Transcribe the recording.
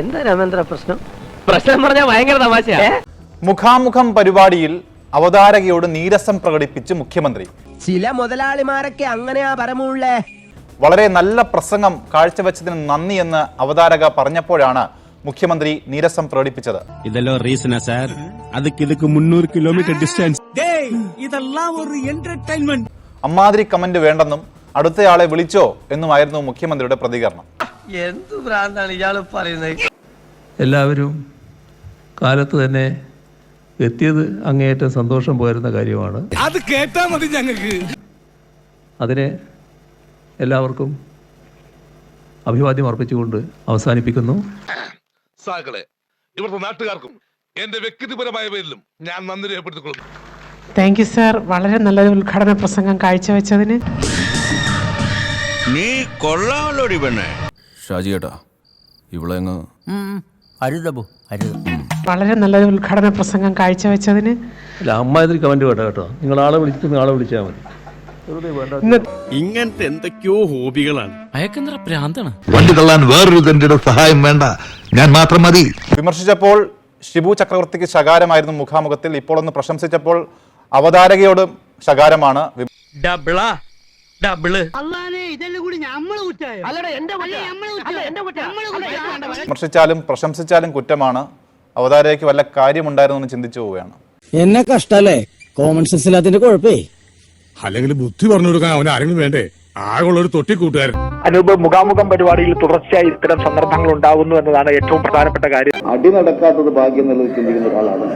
എന്താ രാമേന്ദ്ര പ്രശ്നം? പ്രശ്നം പറഞ്ഞാൽ ഭയങ്കര തമാശയാ. മുഖാമുഖം പരിപാടിയിൽ അവതാരകയോട് നീരസം പ്രകടിപ്പിച്ച് മുഖ്യമന്ത്രി. ചില മുതലാളിമാരൊക്കെ അങ്ങനെയാ പരമുള്ളേ. വളരെ നല്ല പ്രസംഗം കാഴ്ചവെച്ചതിന് നന്ദി എന്ന് അവതാരക പറഞ്ഞപ്പോഴാണ് മുഖ്യമന്ത്രി നീരസം പ്രകടിപ്പിച്ചത്. ഇതെല്ലാം റീസണാ സാർ. അതുക്ക് 300 kilometre distance. അമ്മാതിരി കമന്റ് വേണ്ടെന്നും അടുത്തയാളെ വിളിച്ചോ എന്നുമായിരുന്നു മുഖ്യമന്ത്രിയുടെ പ്രതികരണം. എന്ത് ഭ്രാന്താണ് ഇയാൾ പറയുന്നത്? എല്ലാവരും കാലത്ത് തന്നെ എത്തിയത് അങ്ങേയറ്റം സന്തോഷം പോരുന്ന കാര്യമാണ്. അത് കേട്ടാ മതി ഞങ്ങൾക്ക്. അതിനെ എല്ലാവർക്കും അഭിവാദ്യം അർപ്പിച്ചുകൊണ്ട് അവസാനിപ്പിക്കുന്നു. സാക്കളെ ഇവിടുത്തെ നാട്ടുകാർക്കും എന്റെ വ്യക്തിപരമായ പേരിലും ഞാൻ നന്ദി രേഖപ്പെടുത്തിക്കൊള്ളുന്നു. Thank you sir. വളരെ നല്ലൊരു ഉദ്ഘാടന പ്രസംഗം കാഴ്ചവെച്ചതിന്. നീ കൊള്ളാമല്ലോടി പെണ്ണേ. ഷാജിയേട്ടാ ഇവിടെ വളരെ നല്ലൊരു ഉദ്ഘാടന പ്രസംഗം കാഴ്ചവെച്ചതിന്. അല്ല, അമ്മാതിരി കമന്റ് വേണ്ട കേട്ടോ. നിങ്ങൾ ആളെ വിളിച്ചിട്ട് ആളെ വിളിച്ചാൽ മതി. ഇങ്ങനത്തെ എന്തൊക്കെയോ ഹോബികളാണ്. അയക്കെന്തര പ്രാന്താണ്. വണ്ടി തള്ളാൻ വേറൊരു തന്റെ സഹായം വേണ്ട, ഞാൻ മാത്രം മതി. വിമർശിച്ചപ്പോൾ ഷിബു ചക്രവർത്തിക്ക് ശകാരമായിരുന്നു മുഖാമുഖത്തിൽ. ഇപ്പോൾ ഒന്ന് പ്രശംസിച്ചപ്പോൾ അവതാരകയോടും ശകാരമാണ്. വിമർശിച്ചാലും പ്രശംസിച്ചാലും കുറ്റമാണ്. അവതാരകയ്ക്ക് വല്ല കാര്യമുണ്ടായിരുന്നു എന്ന് ചിന്തിച്ചു പോവുകയാണ്. എന്നെ കഷ്ടല്ലേ കോമൺ സെൻസ് ഇല്ലാത്തതിന്റെ കുഴപ്പേ. അല്ലെങ്കിൽ ബുദ്ധി പറഞ്ഞു കൊടുക്കാൻ അവൻ ആരെങ്കിലും വേണ്ടേ? ആകെയുള്ളൊരു തൊട്ടിക്കൂട്ടുകാരൻ. അനൂപ്, മുഖാമുഖം പരിപാടിയിൽ തുടർച്ചയായി ഇത്തരം സന്ദർഭങ്ങൾ ഉണ്ടാകുന്നു എന്നതാണ് ഏറ്റവും പ്രധാനപ്പെട്ട കാര്യം. അടി നടക്കാത്തത് ഭാഗ്യം എന്നുള്ളത് ചിന്തിക്കുന്ന ഒരാളാണ്.